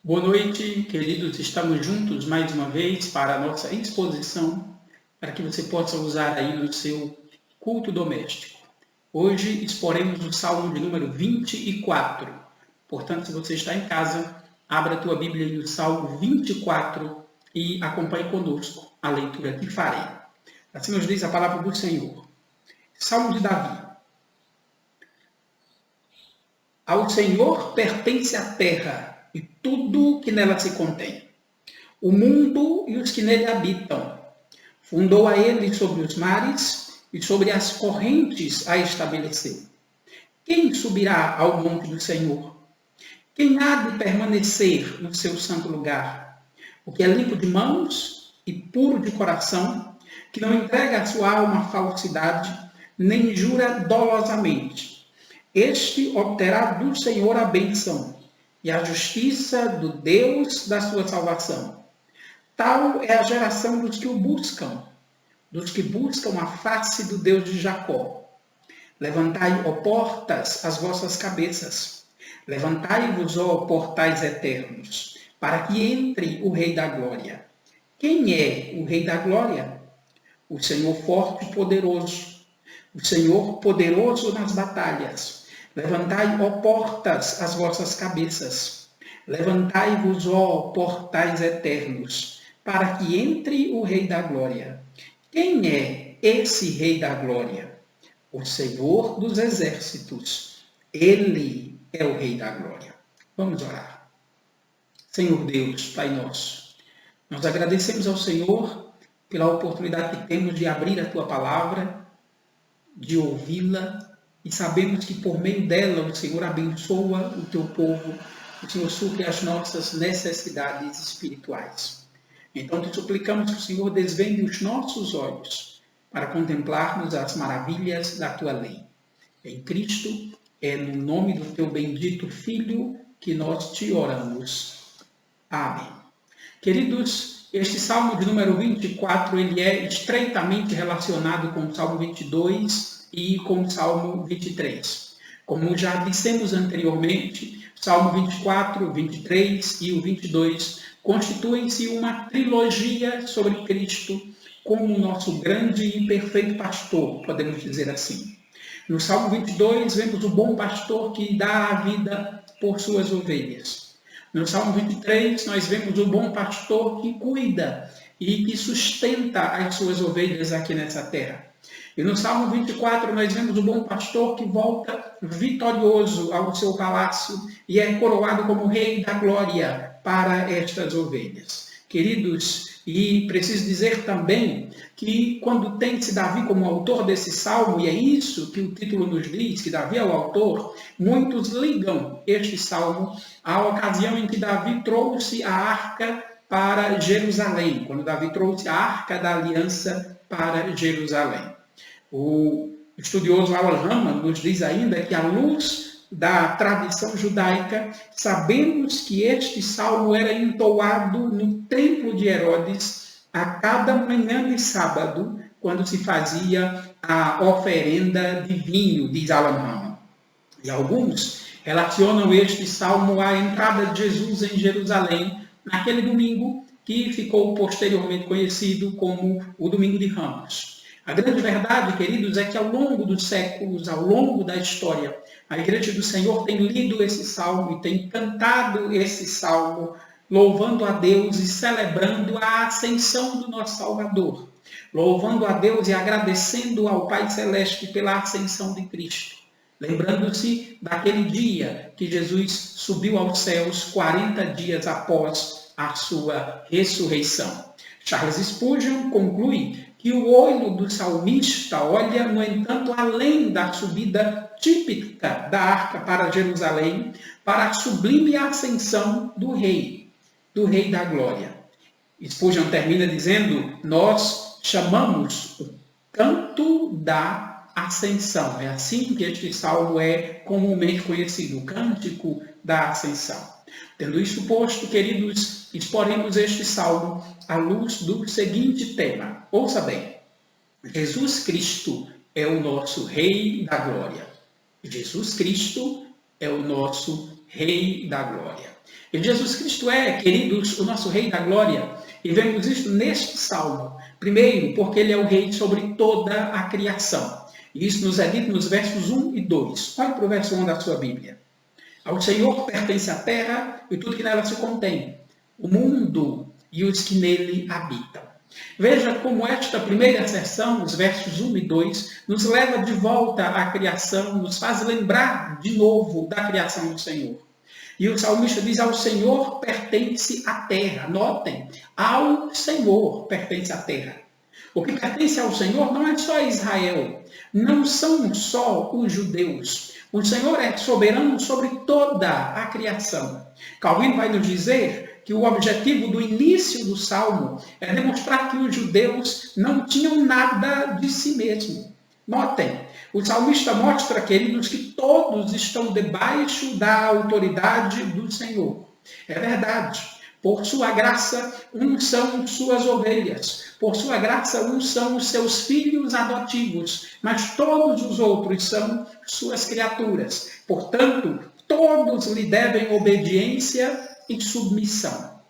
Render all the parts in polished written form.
Boa noite, queridos. Estamos juntos mais uma vez para a nossa exposição, para que você possa usar aí no seu culto doméstico. Hoje exporemos o Salmo de número 24. Portanto, se você está em casa, abra a tua Bíblia no Salmo 24 e acompanhe conosco a leitura que farei. Assim nos diz a palavra do Senhor. Salmo de Davi. Ao Senhor pertence a terra e tudo que nela se contém, o mundo e os que nele habitam. Fundou a ele sobre os mares e sobre as correntes a estabeleceu. Quem subirá ao monte do Senhor? Quem há de permanecer no seu santo lugar? O que é limpo de mãos e puro de coração, que não entrega a sua alma à falsidade, nem jura dolosamente. Este obterá do Senhor a bênção e a justiça do Deus da sua salvação. Tal é a geração dos que o buscam, dos que buscam a face do Deus de Jacó. Levantai, ó portas, as vossas cabeças. Levantai-vos, ó portais eternos, para que entre o Rei da Glória. Quem é o Rei da Glória? O Senhor forte e poderoso, o Senhor poderoso nas batalhas. Levantai, ó portas, as vossas cabeças. Levantai-vos, ó portais eternos, para que entre o Rei da Glória. Quem é esse Rei da Glória? O Senhor dos Exércitos. Ele é o Rei da Glória. Vamos orar. Senhor Deus, Pai nosso, nós agradecemos ao Senhor pela oportunidade que temos de abrir a Tua Palavra, de ouvi-la, e sabemos que por meio dela o Senhor abençoa o Teu povo, o Senhor supre as nossas necessidades espirituais. Então te suplicamos que o Senhor desvende os nossos olhos para contemplarmos as maravilhas da Tua lei. Em Cristo, é no nome do Teu bendito Filho que nós te oramos. Amém. Queridos, este Salmo de número 24, ele é estreitamente relacionado com o Salmo 22 e com o Salmo 23. Como já dissemos anteriormente, Salmo 24, 23 e o 22 constituem-se uma trilogia sobre Cristo como nosso grande e perfeito pastor, podemos dizer assim. No Salmo 22, vemos o bom pastor que dá a vida por suas ovelhas. No Salmo 23, nós vemos o bom pastor que cuida e que sustenta as suas ovelhas aqui nessa terra. E no Salmo 24, nós vemos o bom pastor que volta vitorioso ao seu palácio e é coroado como Rei da Glória para estas ovelhas. Queridos, e preciso dizer também que quando tem-se Davi como autor desse salmo, e é isso que o título nos diz, que Davi é o autor, muitos ligam este salmo à ocasião em que Davi trouxe a arca para Jerusalém, quando Davi trouxe a arca da aliança para Jerusalém. O estudioso Al-Rama nos diz ainda que, à luz da tradição judaica, sabemos que este salmo era entoado no templo de Herodes a cada manhã de sábado, quando se fazia a oferenda de vinho, diz Al-Rama. E alguns relacionam este salmo à entrada de Jesus em Jerusalém, naquele domingo que ficou posteriormente conhecido como o Domingo de Ramos. A grande verdade, queridos, é que ao longo dos séculos, ao longo da história, a Igreja do Senhor tem lido esse salmo e tem cantado esse salmo, louvando a Deus e celebrando a ascensão do nosso Salvador, louvando a Deus e agradecendo ao Pai Celeste pela ascensão de Cristo, lembrando-se daquele dia que Jesus subiu aos céus 40 dias após a sua ressurreição. Charles Spurgeon conclui que o olho do salmista olha, no entanto, além da subida típica da arca para Jerusalém, para a sublime ascensão do Rei da Glória. Spurgeon termina dizendo: nós chamamos o canto da ascensão. É assim que este salmo é comumente conhecido, o cântico da ascensão. Tendo isto posto, queridos, exporemos este salmo à luz do seguinte tema. Ouça bem: Jesus Cristo é o nosso Rei da Glória. Jesus Cristo é o nosso Rei da Glória. E Jesus Cristo é, queridos, o nosso Rei da Glória, e vemos isso neste salmo. Primeiro, porque ele é o Rei sobre toda a criação. E isso nos é dito nos versos 1 e 2. Olhe para o verso 1 da sua Bíblia. Ao Senhor pertence a terra e tudo que nela se contém, o mundo e os que nele habitam. Veja como esta primeira seção, os versos 1 e 2, nos leva de volta à criação, nos faz lembrar de novo da criação do Senhor. E o salmista diz: ao Senhor pertence a terra. Notem, ao Senhor pertence a terra. O que pertence ao Senhor não é só Israel, não são só os judeus. O Senhor é soberano sobre toda a criação. Calvino vai nos dizer que o objetivo do início do Salmo é demonstrar que os judeus não tinham nada de si mesmo. Notem, o salmista mostra, queridos, que todos estão debaixo da autoridade do Senhor. É verdade. Por sua graça, uns são suas ovelhas. Por sua graça, uns são os seus filhos adotivos. Mas todos os outros são suas criaturas. Portanto, todos lhe devem obediência e submissão.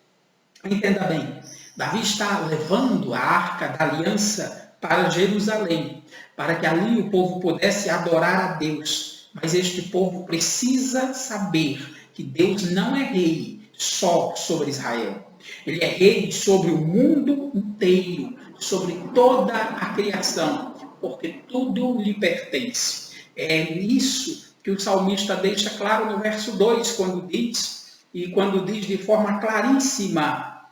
Entenda bem, Davi está levando a arca da aliança para Jerusalém, para que ali o povo pudesse adorar a Deus. Mas este povo precisa saber que Deus não é rei só sobre Israel. Ele é rei sobre o mundo inteiro, sobre toda a criação, porque tudo lhe pertence. É isso que o salmista deixa claro no verso 2, quando diz de forma claríssima: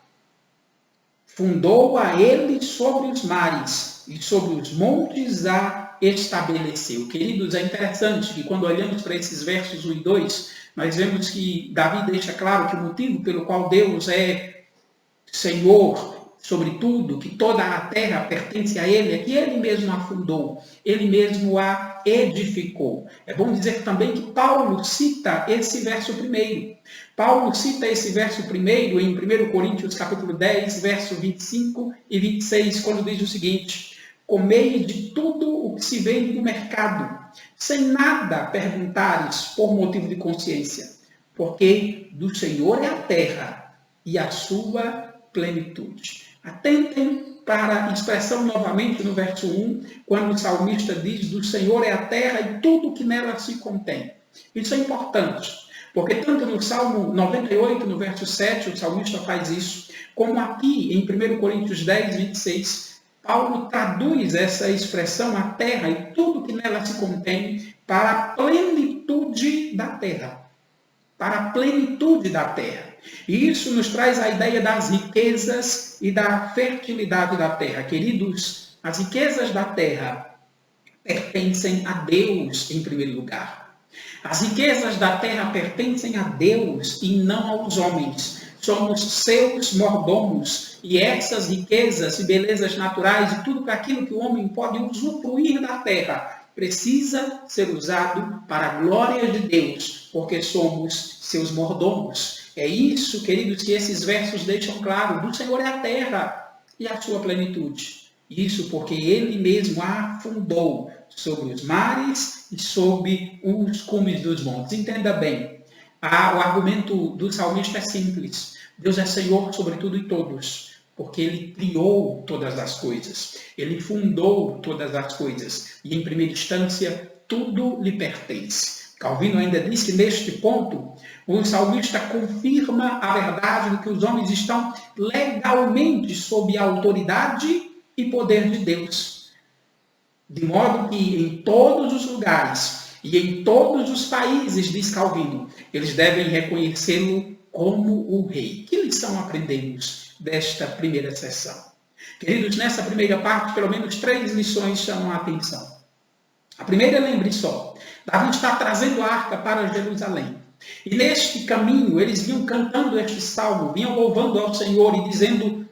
fundou a ele sobre os mares e sobre os montes a estabeleceu. Queridos, é interessante que quando olhamos para esses versos 1 e 2, nós vemos que Davi deixa claro que o motivo pelo qual Deus é Senhor sobre tudo, que toda a terra pertence a Ele, é que Ele mesmo a fundou, Ele mesmo a edificou. É bom dizer também que Paulo cita esse verso primeiro. Paulo cita esse verso primeiro em 1 Coríntios capítulo 10, verso 25 e 26, quando diz o seguinte: comei de tudo o que se vende no mercado, sem nada perguntares por motivo de consciência, porque do Senhor é a terra e a sua plenitude. Atentem para a expressão novamente no verso 1, quando o salmista diz: do Senhor é a terra e tudo que nela se contém. Isso é importante, porque tanto no Salmo 98, no verso 7, o salmista faz isso, como aqui em 1 Coríntios 10, 26, Paulo traduz essa expressão, a terra e tudo que nela se contém, para a plenitude da terra. Para a plenitude da terra. E isso nos traz a ideia das riquezas e da fertilidade da terra. Queridos, as riquezas da terra pertencem a Deus em primeiro lugar. As riquezas da terra pertencem a Deus e não aos homens. Somos seus mordomos, e essas riquezas e belezas naturais e tudo aquilo que o homem pode usufruir da terra precisa ser usado para a glória de Deus, porque somos seus mordomos. É isso, queridos, que esses versos deixam claro: do Senhor é a terra e a sua plenitude. Isso porque Ele mesmo a fundou sobre os mares e sobre os cumes dos montes. Entenda bem, o argumento do salmista é simples: Deus é Senhor sobre tudo e todos, porque Ele criou todas as coisas, Ele fundou todas as coisas, e em primeira instância, tudo lhe pertence. Calvino ainda diz que neste ponto, o salmista confirma a verdade de que os homens estão legalmente sob a autoridade e poder de Deus. De modo que em todos os lugares e em todos os países, diz Calvino, eles devem reconhecê-lo como o rei. Que lição aprendemos desta primeira sessão? Queridos, nessa primeira parte, pelo menos 3 lições chamam a atenção. A primeira, lembre só, Davi está trazendo a arca para Jerusalém. E neste caminho, eles vinham cantando este salmo, vinham louvando ao Senhor e dizendo: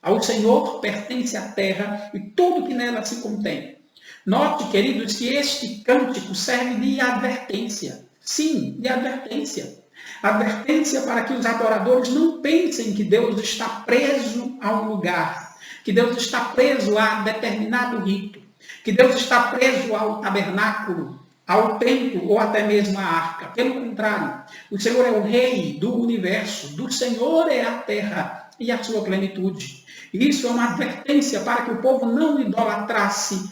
ao Senhor pertence a terra e tudo que nela se contém. Note, queridos, que este cântico serve de advertência. Sim, de advertência. Advertência para que os adoradores não pensem que Deus está preso a um lugar, que Deus está preso a determinado rito, que Deus está preso ao tabernáculo, ao templo ou até mesmo à arca. Pelo contrário, o Senhor é o rei do universo, do Senhor é a terra e a sua plenitude. E isso é uma advertência para que o povo não idolatrasse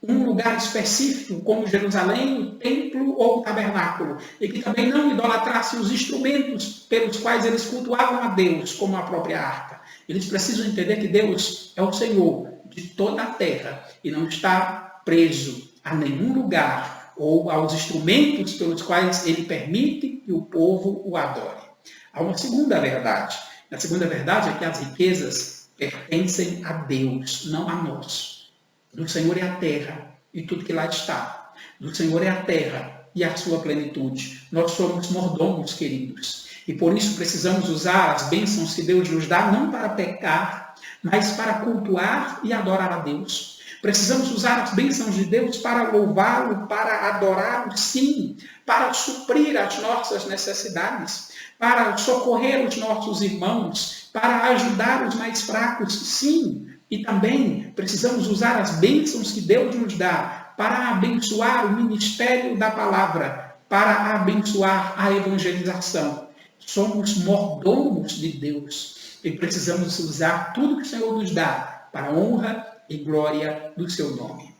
um lugar específico, como Jerusalém, o templo ou o tabernáculo, e que também não idolatrasse os instrumentos pelos quais eles cultuavam a Deus, como a própria arca. Eles precisam entender que Deus é o Senhor de toda a terra e não está preso a nenhum lugar ou aos instrumentos pelos quais ele permite que o povo o adore. Há uma segunda verdade. A segunda verdade é que as riquezas pertencem a Deus, não a nós. Do Senhor é a terra e tudo que lá está. Do Senhor é a terra e a sua plenitude. Nós somos mordomos, queridos. E por isso precisamos usar as bênçãos que Deus nos dá, não para pecar, mas para cultuar e adorar a Deus. Precisamos usar as bênçãos de Deus para louvá-lo, para adorá-lo, sim, para suprir as nossas necessidades, para socorrer os nossos irmãos, para ajudar os mais fracos, sim. E também precisamos usar as bênçãos que Deus nos dá para abençoar o ministério da palavra, para abençoar a evangelização. Somos mordomos de Deus e precisamos usar tudo que o Senhor nos dá para a honra e glória do seu nome.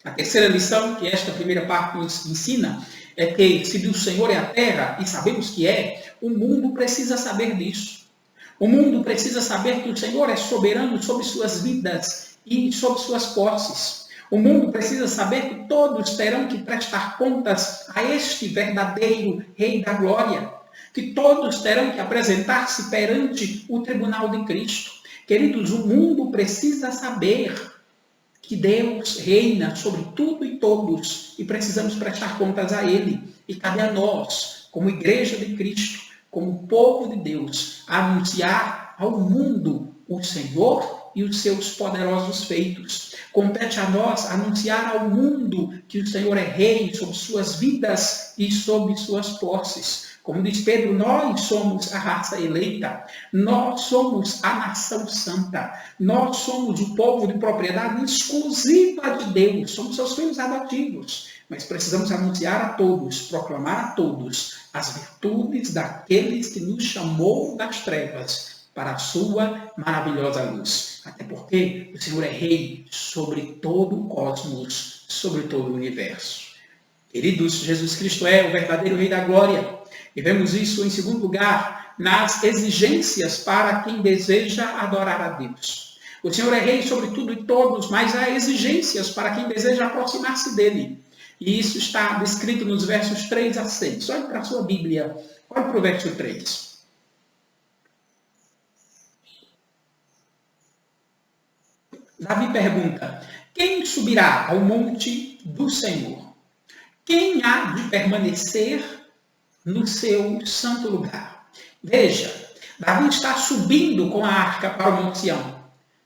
A terceira lição que esta primeira parte nos ensina é que, se do Senhor é a terra, e sabemos que é, o mundo precisa saber disso. O mundo precisa saber que o Senhor é soberano sobre suas vidas e sobre suas posses. O mundo precisa saber que todos terão que prestar contas a este verdadeiro Rei da Glória. Que todos terão que apresentar-se perante o tribunal de Cristo. Queridos, o mundo precisa saber que Deus reina sobre tudo e todos e precisamos prestar contas a Ele. E cabe a nós, como Igreja de Cristo, como povo de Deus, anunciar ao mundo o Senhor e os seus poderosos feitos. Compete a nós anunciar ao mundo que o Senhor é rei sobre suas vidas e sobre suas posses. Como diz Pedro, nós somos a raça eleita, nós somos a nação santa, nós somos o povo de propriedade exclusiva de Deus, somos seus filhos adotivos. Mas precisamos anunciar a todos, proclamar a todos as virtudes daqueles que nos chamou das trevas para a sua maravilhosa luz. Até porque o Senhor é rei sobre todo o cosmos, sobre todo o universo. Queridos, Jesus Cristo é o verdadeiro Rei da Glória. E vemos isso, em segundo lugar, nas exigências para quem deseja adorar a Deus. O Senhor é rei sobre tudo e todos, mas há exigências para quem deseja aproximar-se dele. E isso está descrito nos versos 3 a 6. Olhe para a sua Bíblia. Olhe para o verso 3. Davi pergunta: quem subirá ao monte do Senhor? Quem há de permanecer no seu santo lugar? Veja, Davi está subindo com a arca para o Monte Sião.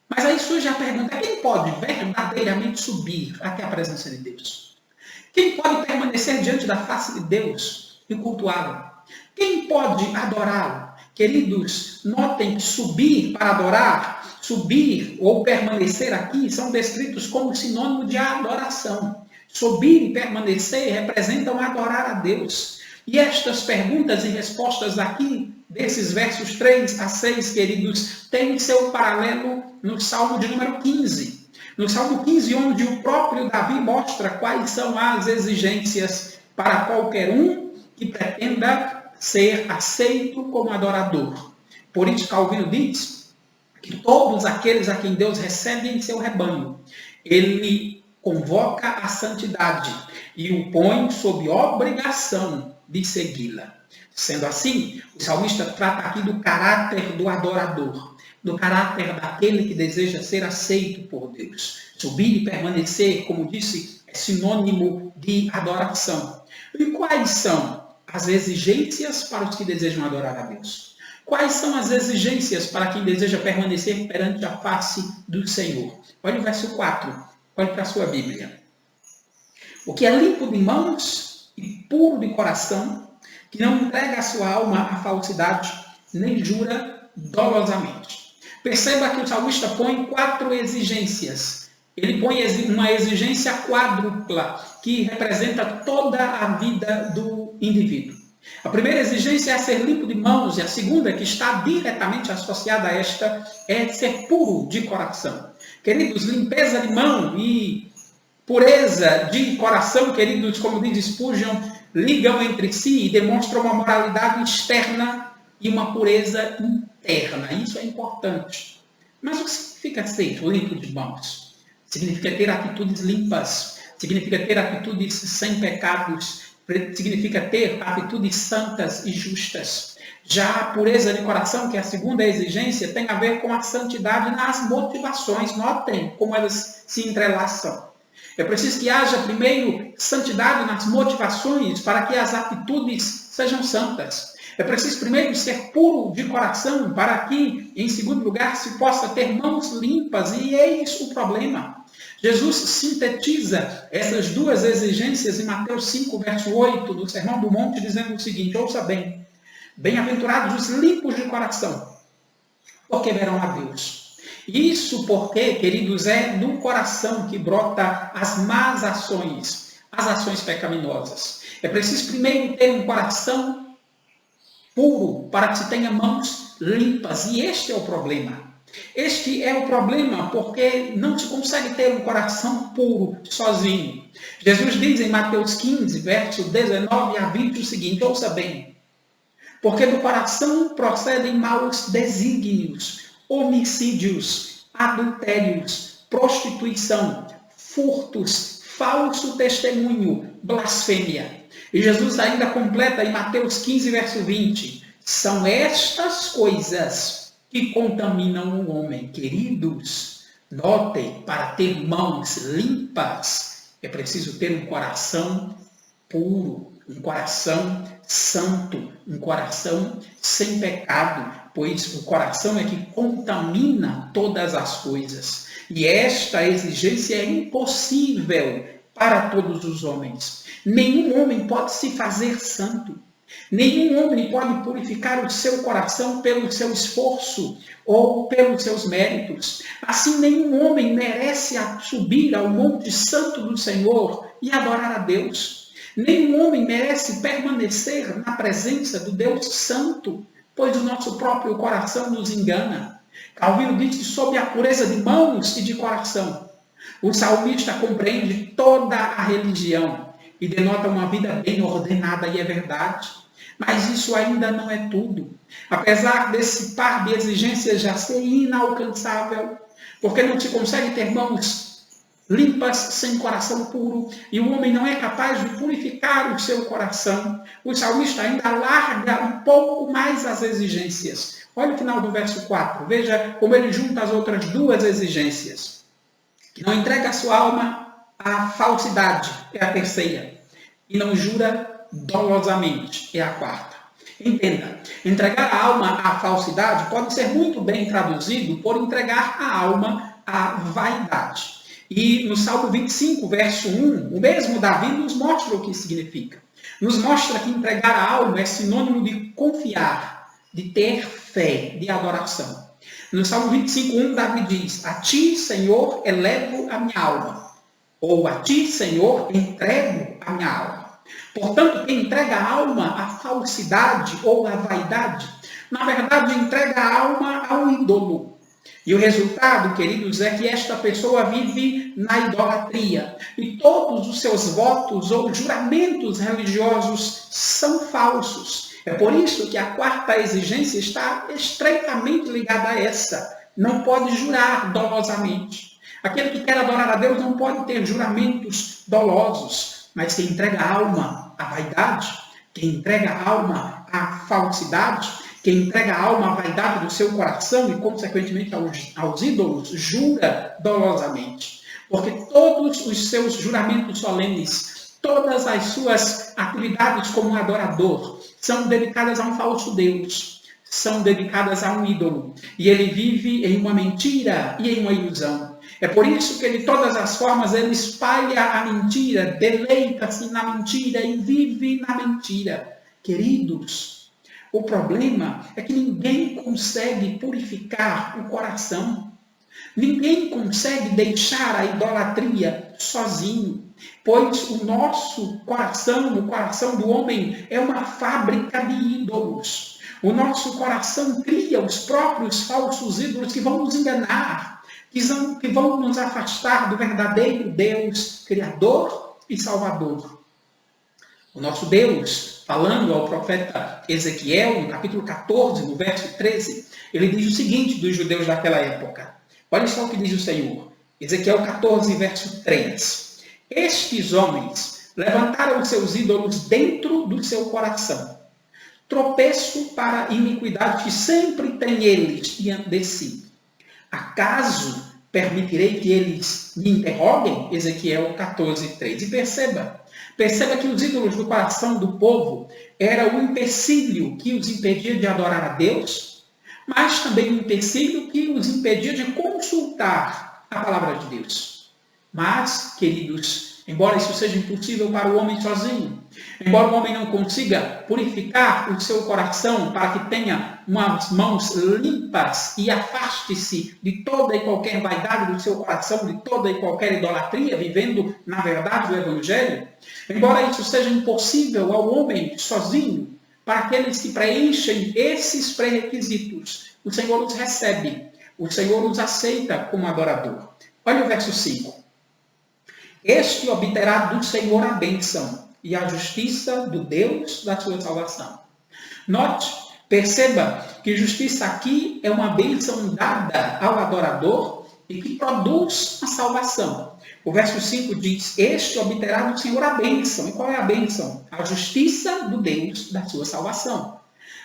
Mas aí surge a pergunta: quem pode verdadeiramente subir até a presença de Deus? Quem pode permanecer diante da face de Deus e cultuá-lo? Quem pode adorá-lo? Queridos, notem que subir para adorar, subir ou permanecer aqui são descritos como sinônimo de adoração. Subir e permanecer representam adorar a Deus. E estas perguntas e respostas aqui, desses versos 3 a 6, queridos, têm seu paralelo no Salmo de número 15. No Salmo 15, onde o próprio Davi mostra quais são as exigências para qualquer um que pretenda ser aceito como adorador. Por isso, Calvino diz que todos aqueles a quem Deus recebe em seu rebanho, ele convoca a santidade e o põe sob obrigação de segui-la. Sendo assim, o salmista trata aqui do caráter do adorador, do caráter daquele que deseja ser aceito por Deus. Subir e permanecer, como disse, é sinônimo de adoração. E quais são as exigências para os que desejam adorar a Deus? Quais são as exigências para quem deseja permanecer perante a face do Senhor? Olha o verso 4, olhe para a sua Bíblia. O que é limpo de mãos e puro de coração, que não entrega a sua alma à falsidade, nem jura dolosamente. Perceba que o salmista põe 4 exigências ele põe uma exigência quádrupla, que representa toda a vida do indivíduo. A primeira exigência é ser limpo de mãos, e a segunda, que está diretamente associada a esta, é ser puro de coração. Queridos, limpeza de mão e pureza de coração, queridos, como diz Spurgeon, ligam entre si e demonstram uma moralidade externa e uma pureza interna. Isso é importante. Mas o que significa ser limpo de mãos? Significa ter atitudes limpas, significa ter atitudes sem pecados, significa ter atitudes santas e justas. Já a pureza de coração, que é a segunda exigência, tem a ver com a santidade nas motivações. Notem como elas se entrelaçam. É preciso que haja, primeiro, santidade nas motivações para que as atitudes sejam santas. É preciso, primeiro, ser puro de coração para que, em segundo lugar, se possa ter mãos limpas. E eis o problema. Jesus sintetiza essas duas exigências em Mateus 5, verso 8, do Sermão do Monte, dizendo o seguinte: ouça bem, bem-aventurados os limpos de coração, porque verão a Deus. Isso porque, queridos, é do coração que brota as más ações, as ações pecaminosas. É preciso primeiro ter um coração puro para que se tenha mãos limpas. E este é o problema. Este é o problema porque não se consegue ter um coração puro sozinho. Jesus diz em Mateus 15, verso 19 a 20 o seguinte: ouça bem. Porque do coração procedem maus desígnios, homicídios, adultérios, prostituição, furtos, falso testemunho, blasfêmia. E Jesus ainda completa em Mateus 15, verso 20. São estas coisas que contaminam o homem. Queridos, notem, para ter mãos limpas, é preciso ter um coração puro, um coração santo, um coração sem pecado, pois o coração é que contamina todas as coisas. E esta exigência é impossível para todos os homens. Nenhum homem pode se fazer santo. Nenhum homem pode purificar o seu coração pelo seu esforço ou pelos seus méritos. Assim, nenhum homem merece subir ao monte santo do Senhor e adorar a Deus. Nenhum homem merece permanecer na presença do Deus Santo, pois o nosso próprio coração nos engana. Calvino diz que sob a pureza de mãos e de coração, o salmista compreende toda a religião e denota uma vida bem ordenada, e é verdade. Mas isso ainda não é tudo. Apesar desse par de exigências já ser inalcançável, porque não se consegue ter mãos limpas sem coração puro, e o homem não é capaz de purificar o seu coração, o salmista ainda alarga um pouco mais as exigências. Olha o final do verso 4, veja como ele junta as outras duas exigências. Que não entrega a sua alma à falsidade, é a terceira, e não jura dolosamente, é a quarta. Entenda, entregar a alma à falsidade pode ser muito bem traduzido por entregar a alma à vaidade. E no Salmo 25, verso 1, o mesmo Davi nos mostra o que significa. Nos mostra que entregar a alma é sinônimo de confiar, de ter fé, de adoração. No Salmo 25, 1, Davi diz: a ti, Senhor, elevo a minha alma. Ou a ti, Senhor, entrego a minha alma. Portanto, quem entrega a alma à falsidade ou à vaidade, na verdade entrega a alma ao ídolo. E o resultado, queridos, é que esta pessoa vive na idolatria. E todos os seus votos ou juramentos religiosos são falsos. É por isso que a quarta exigência está estreitamente ligada a essa. Não pode jurar dolosamente. Aquele que quer adorar a Deus não pode ter juramentos dolosos. Mas quem entrega a alma à vaidade, quem entrega a alma à falsidade, quem entrega a alma à vaidade do seu coração e, consequentemente, aos ídolos, jura dolosamente. Porque todos os seus juramentos solenes, todas as suas atividades como adorador, são dedicadas a um falso Deus, são dedicadas a um ídolo. E ele vive em uma mentira e em uma ilusão. É por isso que, de todas as formas, ele espalha a mentira, deleita-se na mentira e vive na mentira. Queridos, o problema é que ninguém consegue purificar o coração. Ninguém consegue deixar a idolatria sozinho, pois o nosso coração, o coração do homem, é uma fábrica de ídolos. O nosso coração cria os próprios falsos ídolos que vão nos enganar, que vão nos afastar do verdadeiro Deus, Criador e Salvador. O nosso Deus, falando ao profeta Ezequiel, no capítulo 14, no verso 13, ele diz o seguinte dos judeus daquela época. Olha só o que diz o Senhor. Ezequiel 14, verso 3. Estes homens levantaram os seus ídolos dentro do seu coração. Tropeço para a iniquidade que sempre tem eles diante de si. Acaso permitirei que eles me interroguem? Ezequiel 14, 3. E perceba que os ídolos do coração do povo era o empecilho que os impedia de adorar a Deus, mas também um empecilho que os impedia de consultar a palavra de Deus. Mas, queridos, embora isso seja impossível para o homem sozinho, embora o homem não consiga purificar o seu coração para que tenha umas mãos limpas e afaste-se de toda e qualquer vaidade do seu coração, de toda e qualquer idolatria, vivendo na verdade do Evangelho, embora isso seja impossível ao homem sozinho, para aqueles que preenchem esses pré-requisitos, o Senhor os recebe, o Senhor os aceita como adorador. Olha o verso 5. Este obterá do Senhor a bênção e a justiça do Deus da sua salvação. Note, perceba que justiça aqui é uma bênção dada ao adorador e que produz a salvação. O verso 5 diz, este obterá do Senhor a bênção. E qual é a bênção? A justiça do Deus da sua salvação.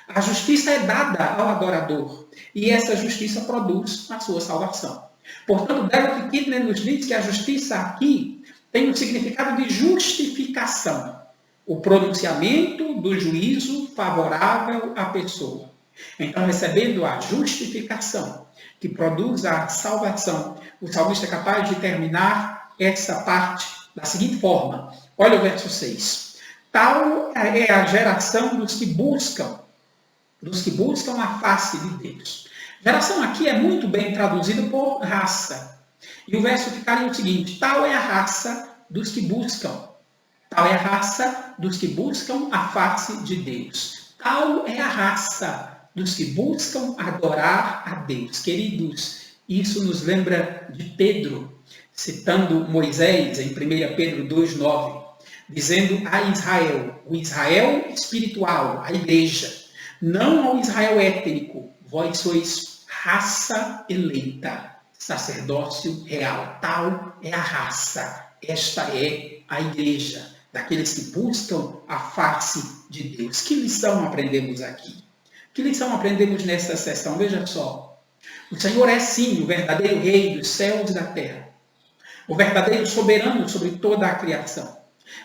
A justiça é dada ao adorador e essa justiça produz a sua salvação. Portanto, Derek Kidner nos diz que a justiça aqui tem um significado de justificação. O pronunciamento do juízo favorável à pessoa. Então, recebendo a justificação que produz a salvação, o salmista é capaz de terminar essa parte da seguinte forma. Olha o verso 6. Tal é a geração dos que buscam a face de Deus. Geração aqui é muito bem traduzido por raça. E o verso ficaria o seguinte, tal é a raça dos que buscam. Tal é a raça dos que buscam a face de Deus. Tal é a raça dos que buscam adorar a Deus. Queridos, isso nos lembra de Pedro, citando Moisés em 1 Pedro 2,9, dizendo a Israel, o Israel espiritual, a igreja, não ao Israel étnico, vós sois raça eleita, sacerdócio real. Tal é a raça, esta é a igreja, daqueles que buscam a face de Deus. Que lição aprendemos aqui? Que lição aprendemos nessa sessão? Veja só, o Senhor é sim o verdadeiro rei dos céus e da terra, o verdadeiro soberano sobre toda a criação.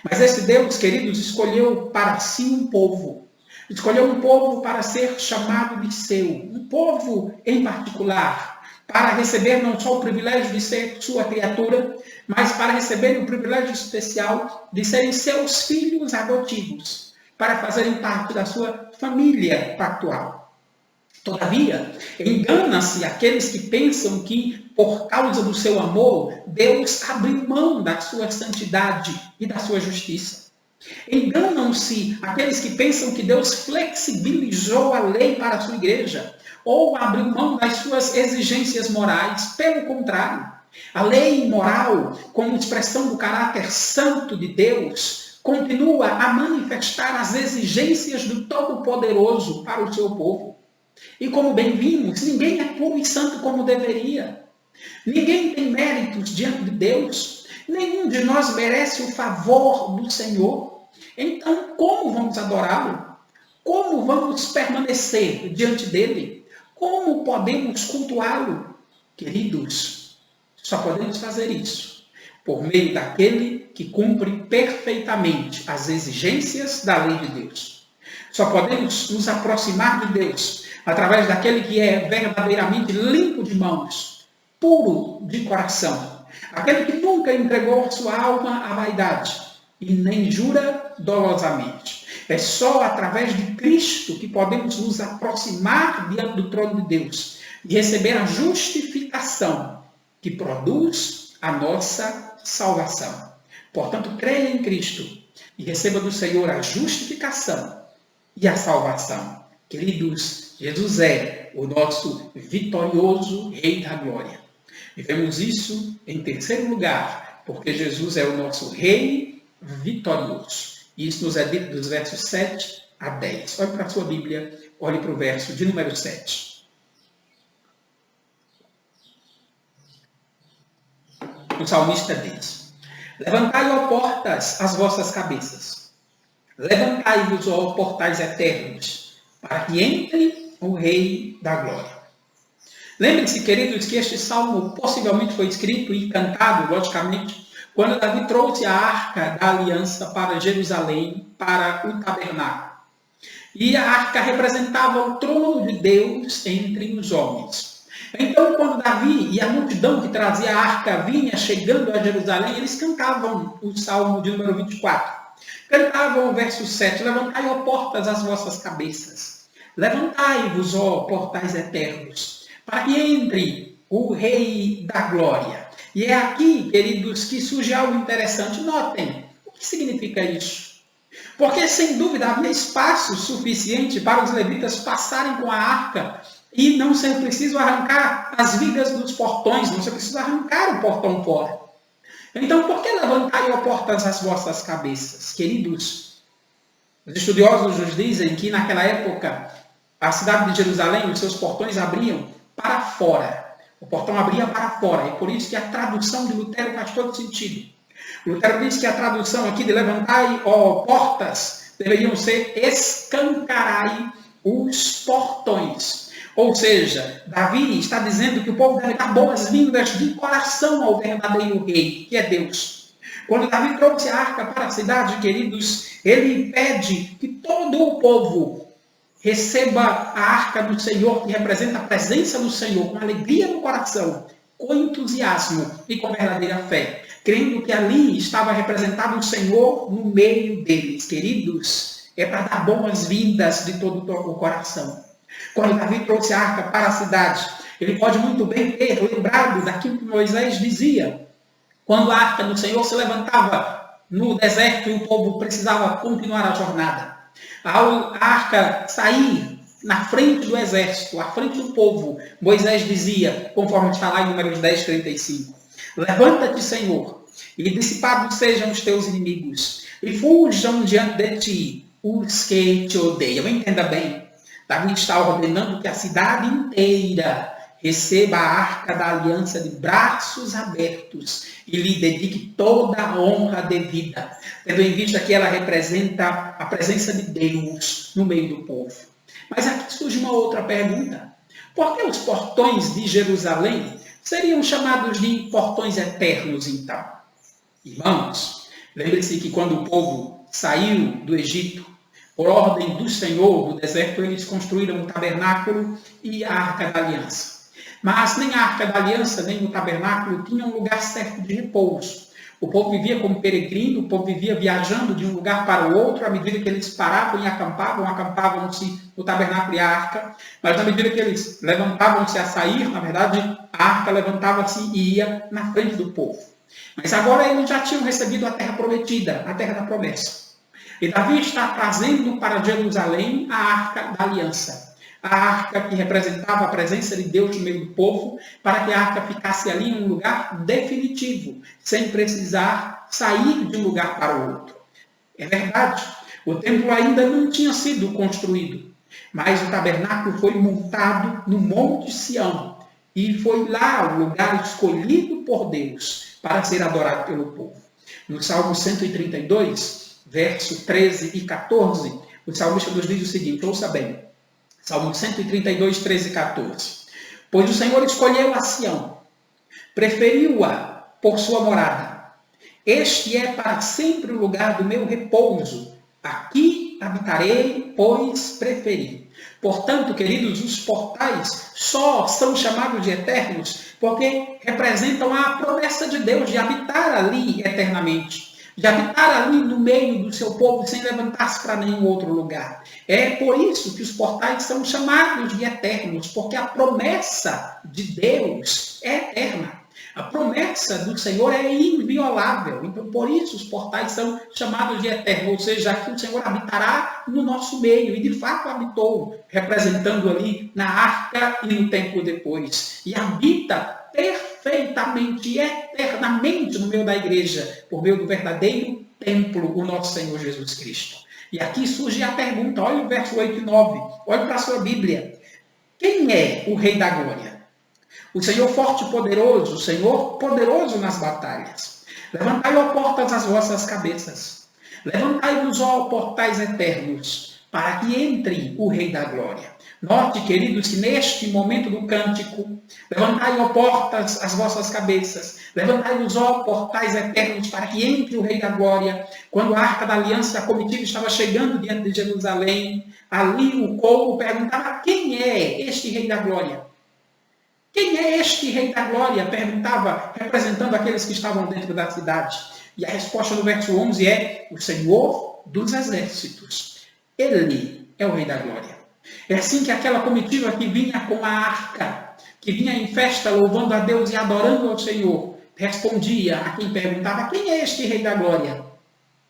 Mas esse Deus, queridos, escolheu para si um povo. Escolheu um povo para ser chamado de seu. Um povo em particular, para receber não só o privilégio de ser sua criatura, mas para receber o privilégio especial de serem seus filhos adotivos, para fazerem parte da sua família pactual. Todavia, engana-se aqueles que pensam que, por causa do seu amor, Deus abriu mão da sua santidade e da sua justiça. Enganam-se aqueles que pensam que Deus flexibilizou a lei para a sua igreja, ou abriu mão das suas exigências morais. Pelo contrário, a lei moral, como expressão do caráter santo de Deus, continua a manifestar as exigências do Todo-Poderoso para o seu povo. E como bem vimos, ninguém é puro e santo como deveria. Ninguém tem méritos diante de Deus. Nenhum de nós merece o favor do Senhor. Então, como vamos adorá-lo? Como vamos permanecer diante dele? Como podemos cultuá-lo? Queridos, só podemos fazer isso por meio daquele que cumpre perfeitamente as exigências da lei de Deus. Só podemos nos aproximar de Deus através daquele que é verdadeiramente limpo de mãos, puro de coração, aquele que nunca entregou a sua alma à vaidade e nem jura dolosamente. É só através de Cristo que podemos nos aproximar diante do trono de Deus, e receber a justificação que produz a nossa salvação. Portanto, creia em Cristo e receba do Senhor a justificação e a salvação. Queridos, Jesus é o nosso vitorioso Rei da Glória. E vemos isso em terceiro lugar, porque Jesus é o nosso Rei vitorioso. Isso nos é dito dos versos 7 a 10. Olhe para a sua Bíblia, olhe para o verso de número 7. O salmista diz: levantai, ó portas, as vossas cabeças. Levantai-vos, ó portais eternos, para que entre o Rei da Glória. Lembre-se, queridos, que este salmo possivelmente foi escrito e cantado, logicamente, quando Davi trouxe a arca da aliança para Jerusalém, para o tabernáculo. E a arca representava o trono de Deus entre os homens. Então, quando Davi e a multidão que trazia a arca vinha chegando a Jerusalém, eles cantavam o salmo de número 24. Cantavam o verso 7, levantai, ó portas, as vossas cabeças. Levantai-vos, ó portais eternos, para que entre o Rei da Glória. E é aqui, queridos, que surge algo interessante. Notem, o que significa isso? Porque, sem dúvida, havia espaço suficiente para os levitas passarem com a arca e não ser preciso arrancar as vigas dos portões, não ser preciso arrancar o portão fora. Então, por que levantai, ó portas, as vossas cabeças? Queridos, os estudiosos nos dizem que, naquela época, a cidade de Jerusalém, os seus portões abriam para fora. O portão abria para fora. É por isso que a tradução de Lutero faz todo sentido. Lutero diz que a tradução aqui de levantai, ó portas, deveriam ser escancarai os portões. Ou seja, Davi está dizendo que o povo deve dar boas-vindas de coração ao verdadeiro rei, que é Deus. Quando Davi trouxe a arca para a cidade, queridos, ele pede que todo o povo receba a arca do Senhor, que representa a presença do Senhor, com alegria no coração, com entusiasmo e com verdadeira fé, crendo que ali estava representado o Senhor no meio deles. Queridos, é para dar boas-vindas de todo o coração. Quando Davi trouxe a arca para a cidade, ele pode muito bem ter lembrado daquilo que Moisés dizia, quando a arca do Senhor se levantava no deserto e o povo precisava continuar a jornada. Ao a arca sair na frente do exército, à frente do povo, Moisés dizia, conforme está lá em Números 10, 35, levanta-te, Senhor, e dissipados sejam os teus inimigos, e fujam diante de ti os que te odeiam. Entenda bem, Davi está ordenando que a cidade inteira receba a arca da aliança de braços abertos e lhe dedique toda a honra devida, tendo em vista que ela representa a presença de Deus no meio do povo. Mas aqui surge uma outra pergunta. Por que os portões de Jerusalém seriam chamados de portões eternos, então? Irmãos, lembre-se que quando o povo saiu do Egito, por ordem do Senhor, do deserto, eles construíram o tabernáculo e a arca da aliança. Mas nem a arca da aliança, nem o tabernáculo tinham um lugar certo de repouso. O povo vivia como peregrino, o povo vivia viajando de um lugar para o outro, à medida que eles paravam e acampavam-se no tabernáculo e a arca. Mas na medida que eles levantavam-se a sair, na verdade, a arca levantava-se e ia na frente do povo. Mas agora eles já tinham recebido a terra prometida, a terra da promessa. E Davi está trazendo para Jerusalém a arca da aliança. A arca que representava a presença de Deus no meio do povo, para que a arca ficasse ali em um lugar definitivo, sem precisar sair de um lugar para o outro. É verdade, o templo ainda não tinha sido construído, mas o tabernáculo foi montado no Monte Sião, e foi lá o lugar escolhido por Deus para ser adorado pelo povo. No Salmo 132, verso 13 e 14, o salmista nos diz o seguinte, ouça bem, Salmo 132, 13 e 14. Pois o Senhor escolheu a Sião, preferiu-a por sua morada. Este é para sempre o lugar do meu repouso. Aqui habitarei, pois preferi. Portanto, queridos, os portais só são chamados de eternos porque representam a promessa de Deus de habitar ali eternamente. de habitar ali no meio do seu povo sem levantar-se para nenhum outro lugar. É por isso que os portais são chamados de eternos, porque a promessa de Deus é eterna. A promessa do Senhor é inviolável. Então, por isso, os portais são chamados de eterno, ou seja, que o Senhor habitará no nosso meio. E, de fato, habitou, representando ali na arca e no tempo depois. E habita perfeitamente e eternamente no meio da igreja, por meio do verdadeiro templo, o nosso Senhor Jesus Cristo. E aqui surge a pergunta, olha o verso 8 e 9, olha para a sua Bíblia. Quem é o Rei da Glória? O Senhor forte e poderoso, o Senhor poderoso nas batalhas. Levantai, ó portas, as vossas cabeças. Levantai-vos, ó portais eternos, para que entre o Rei da Glória. Note, queridos, que neste momento do cântico, levantai, ó portas, as vossas cabeças. Levantai-vos, ó portais eternos, para que entre o Rei da Glória. Quando a arca da aliança, a comitiva, estava chegando diante de Jerusalém, ali o povo perguntava, quem é este Rei da Glória? Quem é este Rei da Glória? Perguntava, representando aqueles que estavam dentro da cidade. E a resposta do verso 11 é, o Senhor dos Exércitos. Ele é o Rei da Glória. É assim que aquela comitiva que vinha com a arca, que vinha em festa louvando a Deus e adorando ao Senhor, respondia a quem perguntava, quem é este Rei da Glória?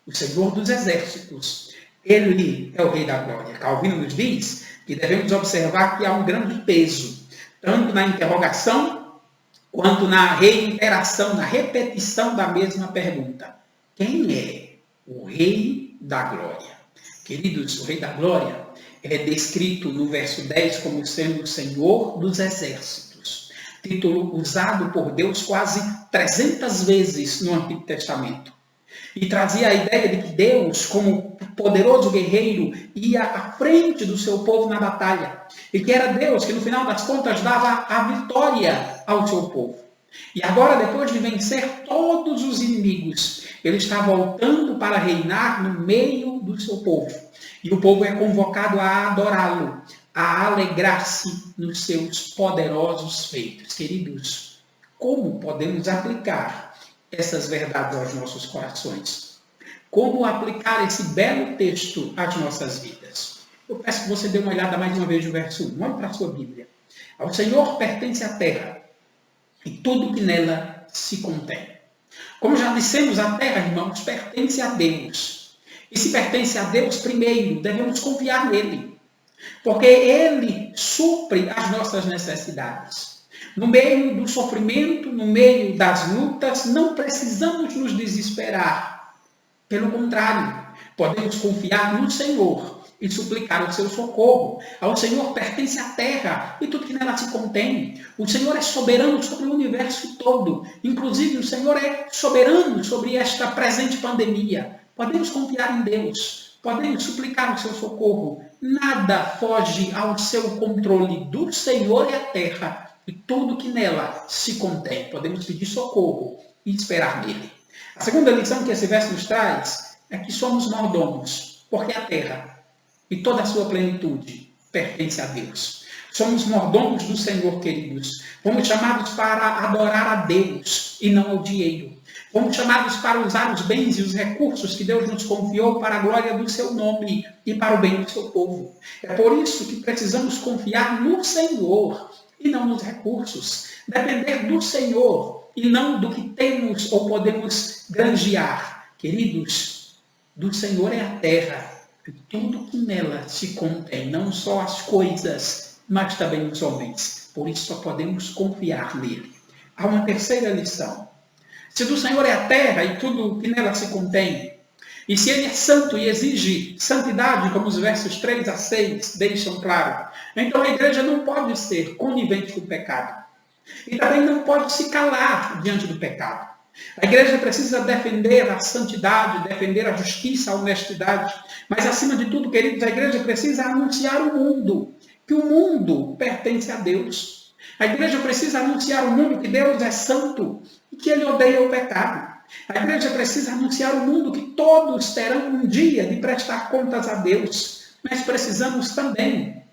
O Senhor dos Exércitos. Ele é o Rei da Glória. Calvino nos diz que devemos observar que há um grande peso, tanto na interrogação, quanto na reiteração, na repetição da mesma pergunta. Quem é o Rei da Glória? Queridos, o Rei da Glória é descrito no verso 10 como sendo o Senhor dos Exércitos. Título usado por Deus quase 300 vezes no Antigo Testamento. E trazia a ideia de que Deus, como poderoso guerreiro, ia à frente do seu povo na batalha. E que era Deus que, no final das contas, dava a vitória ao seu povo. E agora, depois de vencer todos os inimigos, ele está voltando para reinar no meio do seu povo. E o povo é convocado a adorá-lo, a alegrar-se nos seus poderosos feitos. Queridos, como podemos aplicar essas verdades aos nossos corações? Como aplicar esse belo texto às nossas vidas? Eu peço que você dê uma olhada mais uma vez no verso 1. Olhe para a sua Bíblia. Ao Senhor pertence a terra e tudo que nela se contém. Como já dissemos, a terra, irmãos, pertence a Deus. E se pertence a Deus, primeiro, devemos confiar nele. Porque ele supre as nossas necessidades. No meio do sofrimento, no meio das lutas, não precisamos nos desesperar. Pelo contrário, podemos confiar no Senhor e suplicar o seu socorro. Ao Senhor pertence a terra e tudo que nela se contém. O Senhor é soberano sobre o universo todo. Inclusive, o Senhor é soberano sobre esta presente pandemia. Podemos confiar em Deus. Podemos suplicar o seu socorro. Nada foge ao seu controle. Do Senhor é a terra e tudo que nela se contém. Podemos pedir socorro e esperar nele. A segunda lição que esse verso nos traz é que somos mordomos, porque a terra e toda a sua plenitude pertence a Deus. Somos mordomos do Senhor, queridos. Fomos chamados para adorar a Deus e não ao dinheiro. Fomos chamados para usar os bens e os recursos que Deus nos confiou para a glória do seu nome e para o bem do seu povo. É por isso que precisamos confiar no Senhor e não nos recursos. Depender do Senhor e não do que temos ou podemos granjear. Queridos, do Senhor é a terra e tudo que nela se contém, não só as coisas, mas também os homens. Por isso só podemos confiar nele. Há uma terceira lição. Se do Senhor é a terra e tudo que nela se contém, e se ele é santo e exige santidade, como os versos 3 a 6 deixam claro, então a igreja não pode ser conivente com o pecado. E também não pode se calar diante do pecado. A igreja precisa defender a santidade, defender a justiça, a honestidade. Mas, acima de tudo, queridos, a igreja precisa anunciar ao mundo que o mundo pertence a Deus. A igreja precisa anunciar ao mundo que Deus é santo e que ele odeia o pecado. A igreja precisa anunciar ao mundo que todos terão um dia de prestar contas a Deus. Mas precisamos também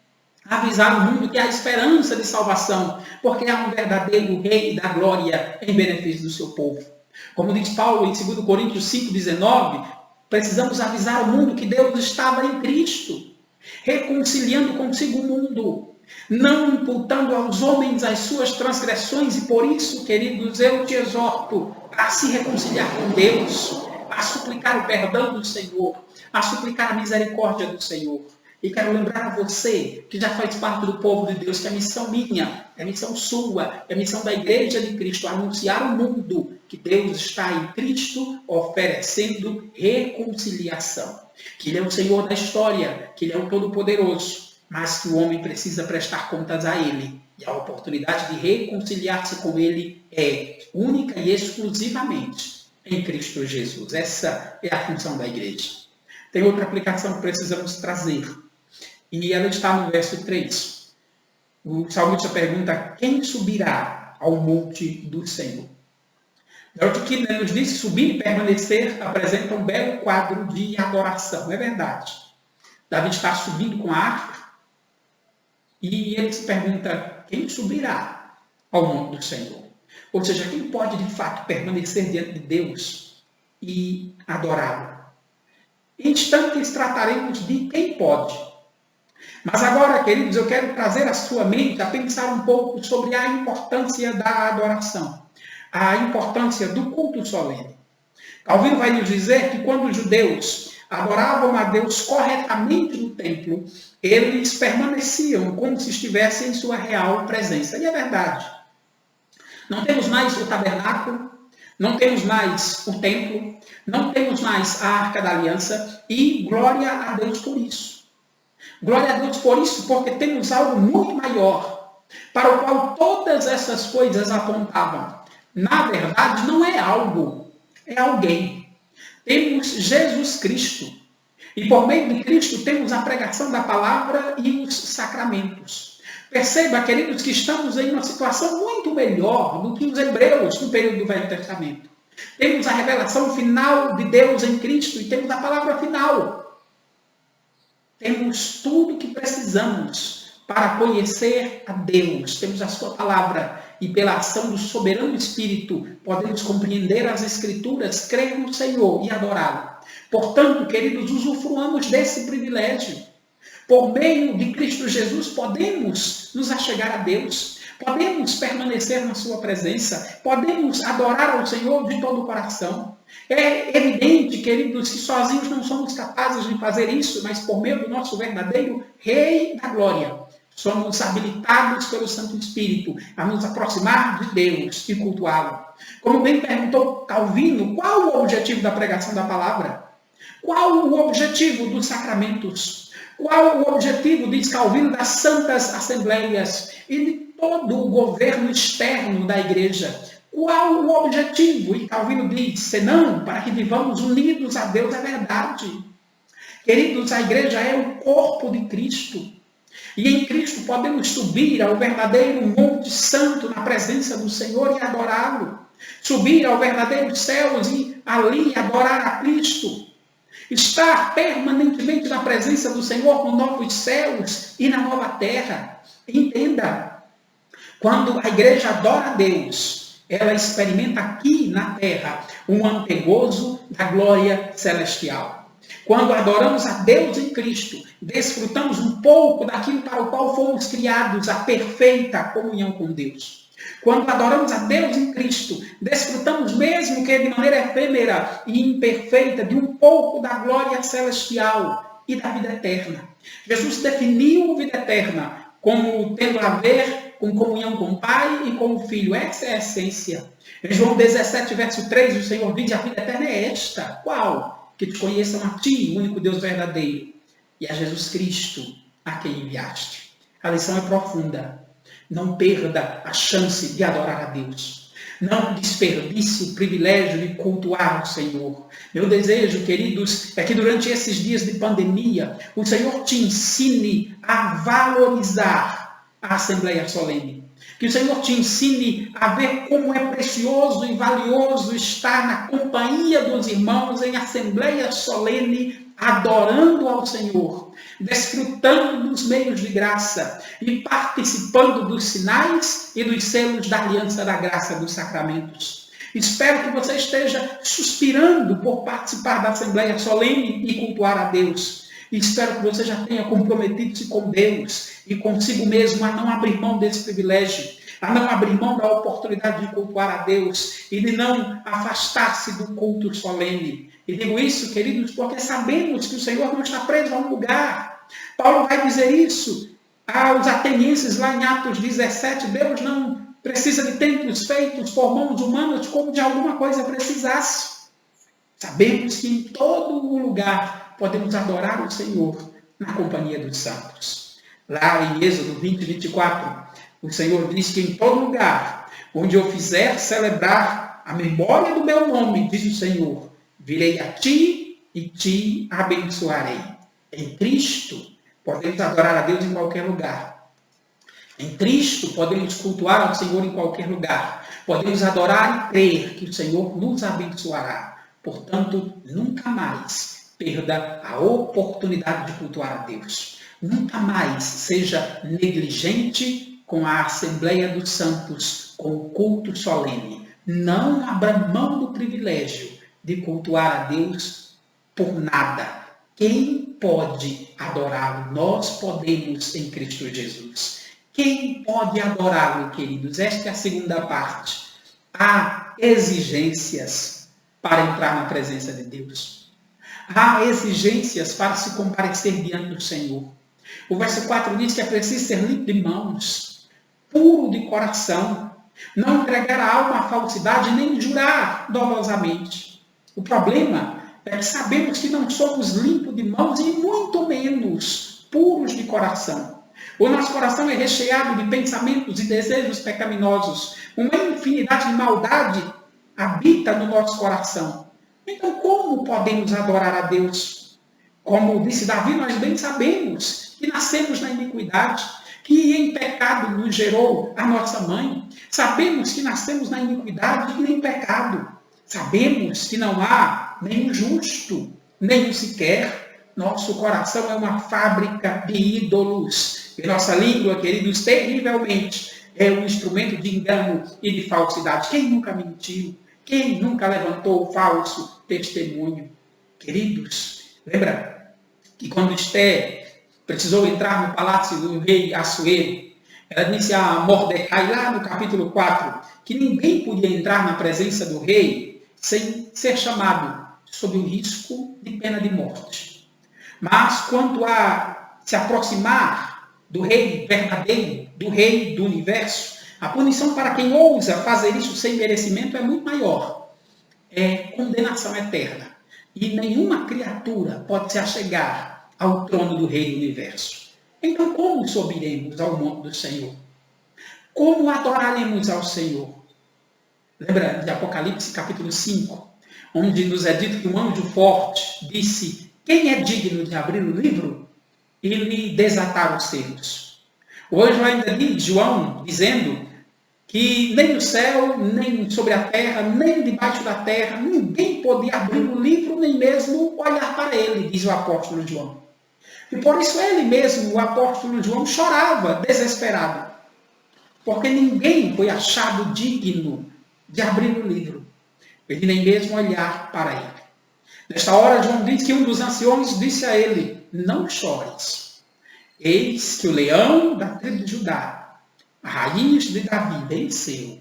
avisar o mundo que há esperança de salvação, porque há um verdadeiro Rei da Glória em benefício do seu povo. Como diz Paulo em 2 Coríntios 5,19, precisamos avisar o mundo que Deus estava em Cristo, reconciliando consigo o mundo, não imputando aos homens as suas transgressões, e por isso, queridos, eu te exorto a se reconciliar com Deus, a suplicar o perdão do Senhor, a suplicar a misericórdia do Senhor. E quero lembrar a você, que já faz parte do povo de Deus, que a missão minha, é a missão sua, é a missão da Igreja de Cristo, anunciar ao mundo que Deus está em Cristo oferecendo reconciliação. Que Ele é o Senhor da história, que Ele é o Todo-Poderoso, mas que o homem precisa prestar contas a Ele. E a oportunidade de reconciliar-se com Ele é única e exclusivamente em Cristo Jesus. Essa é a função da Igreja. Tem outra aplicação que precisamos trazer. E ela está no verso 3. O salmista pergunta: quem subirá ao monte do Senhor? Note que nos diz que subir e permanecer apresenta um belo quadro de adoração. É verdade. Davi está subindo com a harpa e ele se pergunta: quem subirá ao monte do Senhor? Ou seja, quem pode de fato permanecer diante de Deus e adorá-lo? Em instantes trataremos de quem pode. Mas agora, queridos, eu quero trazer a sua mente a pensar um pouco sobre a importância da adoração, a importância do culto solene. Calvino vai nos dizer que quando os judeus adoravam a Deus corretamente no templo, eles permaneciam como se estivessem em sua real presença. E é verdade. Não temos mais o tabernáculo, não temos mais o templo, não temos mais a Arca da Aliança, e glória a Deus por isso. Glória a Deus por isso, porque temos algo muito maior, para o qual todas essas coisas apontavam. Na verdade, não é algo, é alguém. Temos Jesus Cristo. E por meio de Cristo temos a pregação da palavra e os sacramentos. Perceba, queridos, que estamos em uma situação muito melhor do que os hebreus no período do Velho Testamento. Temos a revelação final de Deus em Cristo e temos a palavra final. Temos tudo o que precisamos para conhecer a Deus. Temos a sua palavra e pela ação do soberano Espírito podemos compreender as Escrituras, crer no Senhor e adorá-lo. Portanto, queridos, usufruamos desse privilégio. Por meio de Cristo Jesus podemos nos achegar a Deus, podemos permanecer na sua presença, podemos adorar ao Senhor de todo o coração. É evidente, queridos, que sozinhos não somos capazes de fazer isso, mas por meio do nosso verdadeiro Rei da Glória, somos habilitados pelo Santo Espírito a nos aproximar de Deus e cultuá-lo. Como bem perguntou Calvino, qual o objetivo da pregação da palavra? Qual o objetivo dos sacramentos? Qual o objetivo, diz Calvino, das santas assembleias e de todo o governo externo da igreja? Qual o objetivo? E Calvino diz: senão para que vivamos unidos a Deus. É verdade. Queridos, a igreja é o corpo de Cristo. E em Cristo podemos subir ao verdadeiro Monte Santo na presença do Senhor e adorá-lo. Subir ao verdadeiro céus e ali adorar a Cristo. Estar permanentemente na presença do Senhor com novos céus e na nova terra. Entenda, quando a igreja adora a Deus, ela experimenta aqui na terra um antegozo da glória celestial. Quando adoramos a Deus em Cristo, desfrutamos um pouco daquilo para o qual fomos criados, a perfeita comunhão com Deus. Quando adoramos a Deus em Cristo, desfrutamos, mesmo que de maneira efêmera e imperfeita, de um pouco da glória celestial e da vida eterna. Jesus definiu a vida eterna como tendo a ver com comunhão com o Pai e com o Filho. Essa é a essência. Em João 17, verso 3, o Senhor diz: a vida eterna é esta. Qual? Que te conheçam a ti, o único Deus verdadeiro, e a Jesus Cristo, a quem enviaste. A lição é profunda. Não perda a chance de adorar a Deus. Não desperdice o privilégio de cultuar o Senhor. Meu desejo, queridos, é que durante esses dias de pandemia, o Senhor te ensine a valorizar a Assembleia Solene. Que o Senhor te ensine a ver como é precioso e valioso estar na companhia dos irmãos em Assembleia Solene, adorando ao Senhor, desfrutando dos meios de graça e participando dos sinais e dos selos da aliança da graça dos sacramentos. Espero que você esteja suspirando por participar da Assembleia Solene e cultuar a Deus. E espero que você já tenha comprometido-se com Deus e consigo mesmo a não abrir mão desse privilégio, a não abrir mão da oportunidade de cultuar a Deus e de não afastar-se do culto solene. E digo isso, queridos, porque sabemos que o Senhor não está preso a um lugar. Paulo vai dizer isso aos atenienses lá em Atos 17, Deus não precisa de templos feitos por mãos humanas como de alguma coisa precisasse. Sabemos que em todo lugar podemos adorar o Senhor na companhia dos santos. Lá em Êxodo 20, 24, o Senhor diz que em todo lugar onde eu fizer celebrar a memória do meu nome, diz o Senhor, virei a ti e te abençoarei. Em Cristo podemos adorar a Deus em qualquer lugar. Em Cristo podemos cultuar ao Senhor em qualquer lugar. Podemos adorar e crer que o Senhor nos abençoará. Portanto, nunca mais perda a oportunidade de cultuar a Deus. Nunca mais seja negligente com a Assembleia dos Santos, com o culto solene. Não abra mão do privilégio de cultuar a Deus por nada. Quem pode adorá-lo? Nós podemos em Cristo Jesus. Quem pode adorá-lo, queridos? Esta é a segunda parte. Há exigências para entrar na presença de Deus. Há exigências para se comparecer diante do Senhor. O verso 4 diz que é preciso ser limpo de mãos, puro de coração, não entregar a alma à falsidade, nem jurar dolosamente. O problema é que sabemos que não somos limpos de mãos e muito menos puros de coração. O nosso coração é recheado de pensamentos e desejos pecaminosos. Uma infinidade de maldade habita no nosso coração. Então, como podemos adorar a Deus? Como disse Davi, nós bem sabemos que nascemos na iniquidade, que em pecado nos gerou a nossa mãe. Sabemos que nascemos na iniquidade e em pecado. Sabemos que não há nenhum justo, nenhum sequer. Nosso coração é uma fábrica de ídolos. E nossa língua, queridos, terrivelmente é um instrumento de engano e de falsidade. Quem nunca mentiu? Quem nunca levantou falso testemunho? Queridos, lembra que quando Esther precisou entrar no palácio do rei Assuero, ela disse a Mordecai, lá no capítulo 4, que ninguém podia entrar na presença do rei sem ser chamado, sob o risco de pena de morte. Mas quanto a se aproximar do rei verdadeiro, do rei do universo, a punição para quem ousa fazer isso sem merecimento é muito maior. É condenação eterna. E nenhuma criatura pode se achegar ao trono do rei do universo. Então, como subiremos ao monte do Senhor? Como adoraremos ao Senhor? Lembra de Apocalipse capítulo 5, onde nos é dito que um anjo forte disse: quem é digno de abrir o livro e lhe desatar os selos? O anjo ainda diz, João, dizendo que nem no céu, nem sobre a terra, nem debaixo da terra, ninguém podia abrir o livro, nem mesmo olhar para ele, diz o apóstolo João. E por isso ele mesmo, o apóstolo João, chorava, desesperado, porque ninguém foi achado digno de abrir o livro, ele nem mesmo olhar para ele. Nesta hora, João diz que um dos anciões disse a ele: não chores, eis que o leão da tribo de Judá, a raiz de Davi, venceu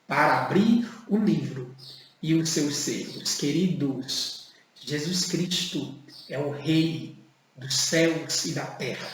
para abrir o livro e os seus selos. Queridos, Jesus Cristo é o Rei dos céus e da terra.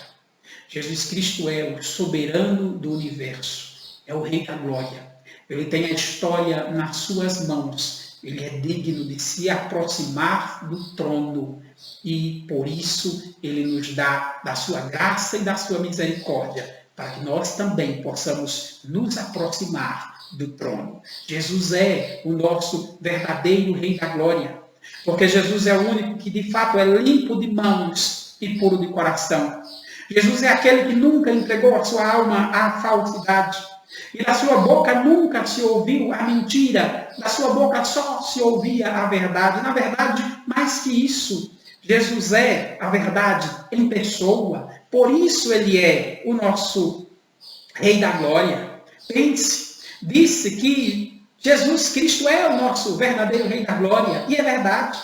Jesus Cristo é o soberano do universo, é o Rei da glória. Ele tem a história nas suas mãos. Ele é digno de se aproximar do trono e, por isso, ele nos dá da sua graça e da sua misericórdia, para que nós também possamos nos aproximar do trono. Jesus é o nosso verdadeiro Rei da glória, porque Jesus é o único que, de fato, é limpo de mãos e puro de coração. Jesus é aquele que nunca entregou a sua alma à falsidade. E da sua boca nunca se ouviu a mentira, da sua boca só se ouvia a verdade. Na verdade, mais que isso, Jesus é a verdade em pessoa. Por isso ele é o nosso Rei da glória. Pense, disse que Jesus Cristo é o nosso verdadeiro Rei da Glória. E é verdade.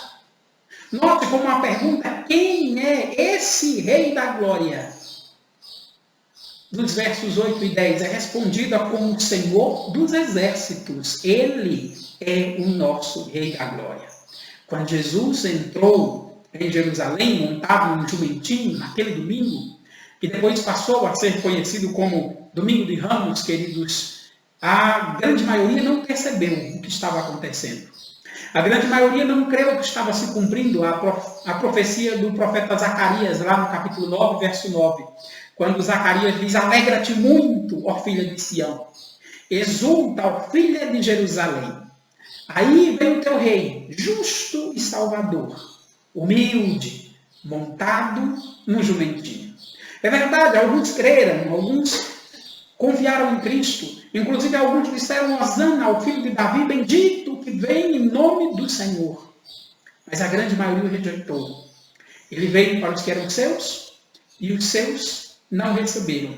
Note como uma pergunta: quem é esse Rei da Glória? Nos versos 8 e 10 é respondida com o Senhor dos Exércitos. Ele é o nosso Rei da Glória. Quando Jesus entrou em Jerusalém, montado num jumentinho, naquele domingo, que depois passou a ser conhecido como Domingo de Ramos, queridos, a grande maioria não percebeu o que estava acontecendo. A grande maioria não creu que estava se cumprindo a profecia do profeta Zacarias, lá no capítulo 9, verso 9, quando Zacarias diz: alegra-te muito, ó filha de Sião, exulta, ó filha de Jerusalém. Aí vem o teu rei, justo e salvador, humilde, montado no jumentinho. É verdade, alguns creram, alguns confiaram em Cristo. Inclusive, alguns disseram: hosana ao filho de Davi, bendito que vem em nome do Senhor. Mas a grande maioria o rejeitou. Ele veio para os que eram seus, e os seus não receberam.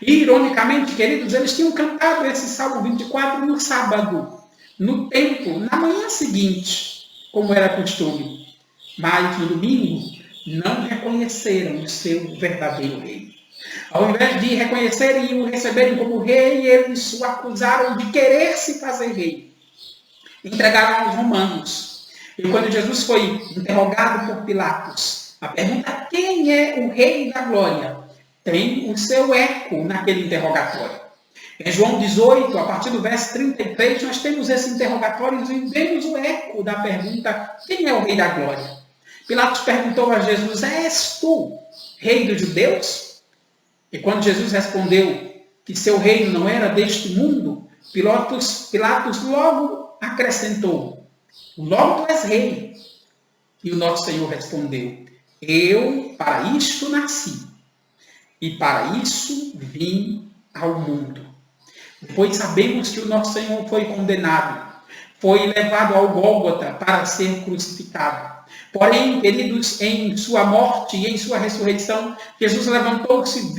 E, ironicamente, queridos, eles tinham cantado esse Salmo 24 no sábado, no templo, na manhã seguinte, como era costume. Mas, no domingo, não reconheceram o seu verdadeiro rei. Ao invés de reconhecerem e o receberem como rei, eles o acusaram de querer se fazer rei. Entregaram aos romanos. E quando Jesus foi interrogado por Pilatos, a pergunta: quem é o Rei da Glória? Tem o seu eco naquele interrogatório. Em João 18, a partir do verso 33, nós temos esse interrogatório e vemos o eco da pergunta: quem é o Rei da Glória? Pilatos perguntou a Jesus: és tu Rei dos judeus? E quando Jesus respondeu que seu reino não era deste mundo, Pilatos logo acrescentou: logo tu és rei. E o nosso Senhor respondeu: eu para isto nasci, e para isso vim ao mundo. Depois sabemos que o nosso Senhor foi condenado, foi levado ao Gólgota para ser crucificado. Porém, queridos, em sua morte e em sua ressurreição, Jesus levantou-se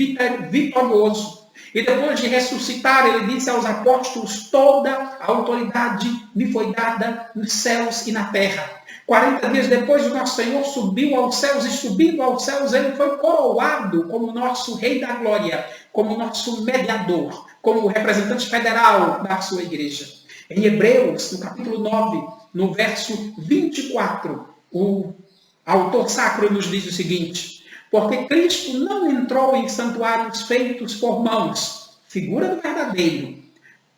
vitorioso. E depois de ressuscitar, ele disse aos apóstolos: toda a autoridade me foi dada nos céus e na terra. 40 dias depois, o nosso Senhor subiu aos céus, e subindo aos céus, ele foi coroado como nosso Rei da Glória, como nosso mediador, como representante federal da sua igreja. Em Hebreus, no capítulo 9, no verso 24, o autor sacro nos diz o seguinte: porque Cristo não entrou em santuários feitos por mãos, figura do verdadeiro,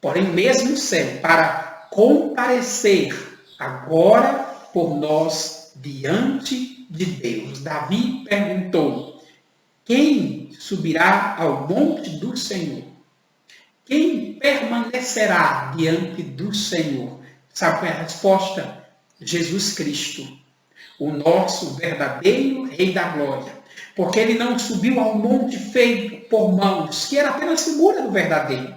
porém mesmo no céu, para comparecer agora por nós diante de Deus. Davi perguntou: quem subirá ao monte do Senhor? Quem permanecerá diante do Senhor? Sabe qual é a resposta? Jesus Cristo, o nosso verdadeiro Rei da Glória. Porque ele não subiu ao monte feito por mãos, que era apenas figura do verdadeiro,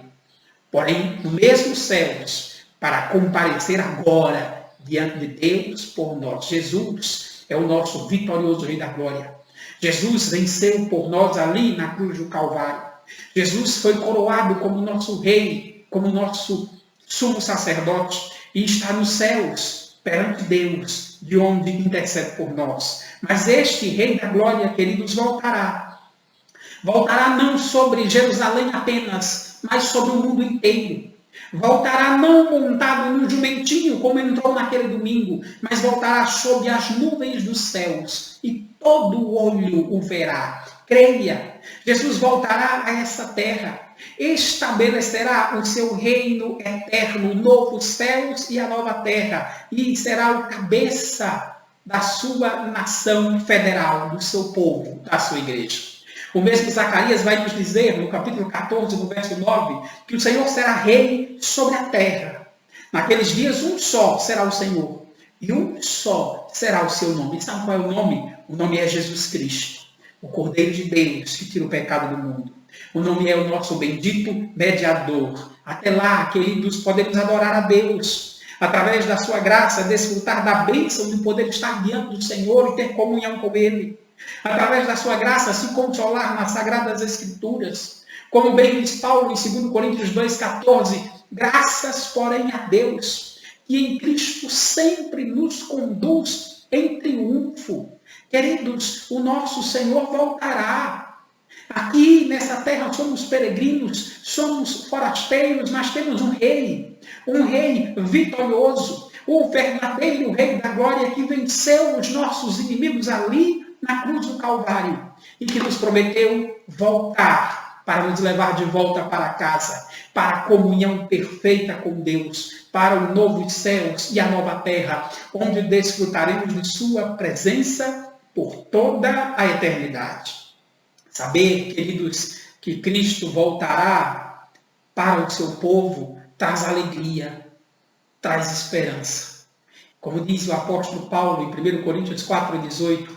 porém no mesmo céus, para comparecer agora diante de Deus por nós. Jesus é o nosso vitorioso Rei da Glória. Jesus venceu por nós ali na cruz do Calvário. Jesus foi coroado como nosso Rei, como nosso sumo sacerdote, e está nos céus, perante Deus, de onde intercede por nós. Mas este Rei da Glória, queridos, voltará. Voltará não sobre Jerusalém apenas, mas sobre o mundo inteiro. Voltará não montado num jumentinho, como entrou naquele domingo, mas voltará sob as nuvens dos céus, e todo olho o verá. Creia, Jesus voltará a essa terra, estabelecerá o seu reino eterno, novos céus e a nova terra, e será o cabeça da sua nação federal, do seu povo, da sua igreja. O mesmo Zacarias vai nos dizer, no capítulo 14, no verso 9, que o Senhor será rei sobre a terra. Naqueles dias, um só será o Senhor, e um só será o seu nome. E sabe qual é o nome? O nome é Jesus Cristo, o Cordeiro de Deus, que tira o pecado do mundo. O nome é o nosso bendito mediador. Até lá, queridos, podemos adorar a Deus, através da sua graça, desfrutar da bênção de poder estar diante do Senhor e ter comunhão com Ele. Através da sua graça, se consolar nas Sagradas Escrituras. Como bem diz Paulo em 2 Coríntios 2,14, Graças, porém, a Deus, que em Cristo sempre nos conduz em triunfo. Queridos, o nosso Senhor voltará. Aqui nessa terra somos peregrinos, somos forasteiros, mas temos um rei vitorioso, o verdadeiro Rei da Glória que venceu os nossos inimigos ali na cruz do Calvário e que nos prometeu voltar para nos levar de volta para casa, para a comunhão perfeita com Deus, para os novos céus e a nova terra, onde desfrutaremos de sua presença por toda a eternidade. Saber, queridos, que Cristo voltará para o seu povo traz alegria, traz esperança. Como diz o apóstolo Paulo em 1 Coríntios 4,18,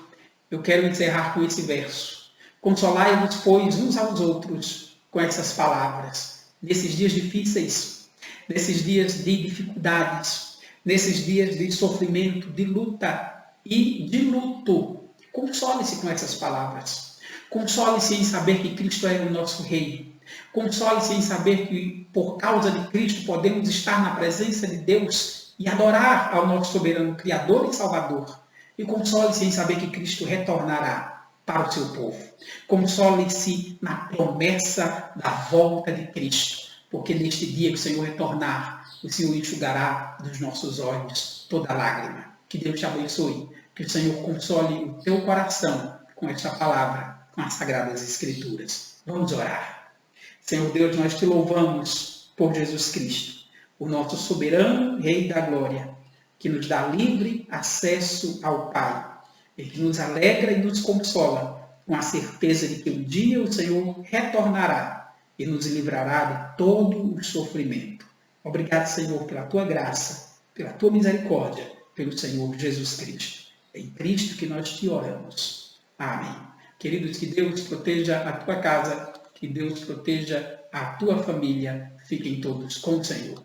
eu quero encerrar com esse verso. Consolai-vos, pois, uns aos outros com essas palavras. Nesses dias difíceis, nesses dias de dificuldades, nesses dias de sofrimento, de luta e de luto, console-se com essas palavras. Console-se em saber que Cristo é o nosso Rei. Console-se em saber que, por causa de Cristo, podemos estar na presença de Deus e adorar ao nosso soberano Criador e Salvador. E console-se em saber que Cristo retornará para o seu povo. Console-se na promessa da volta de Cristo, porque neste dia que o Senhor retornar, o Senhor enxugará dos nossos olhos toda lágrima. Que Deus te abençoe, que o Senhor console o teu coração com esta palavra, com as Sagradas Escrituras. Vamos orar. Senhor Deus, nós te louvamos por Jesus Cristo, o nosso soberano Rei da Glória, que nos dá livre acesso ao Pai, e que nos alegra e nos consola com a certeza de que um dia o Senhor retornará e nos livrará de todo o sofrimento. Obrigado, Senhor, pela tua graça, pela tua misericórdia, pelo Senhor Jesus Cristo. É em Cristo que nós te oramos. Amém. Queridos, que Deus proteja a tua casa, que Deus proteja a tua família. Fiquem todos com o Senhor.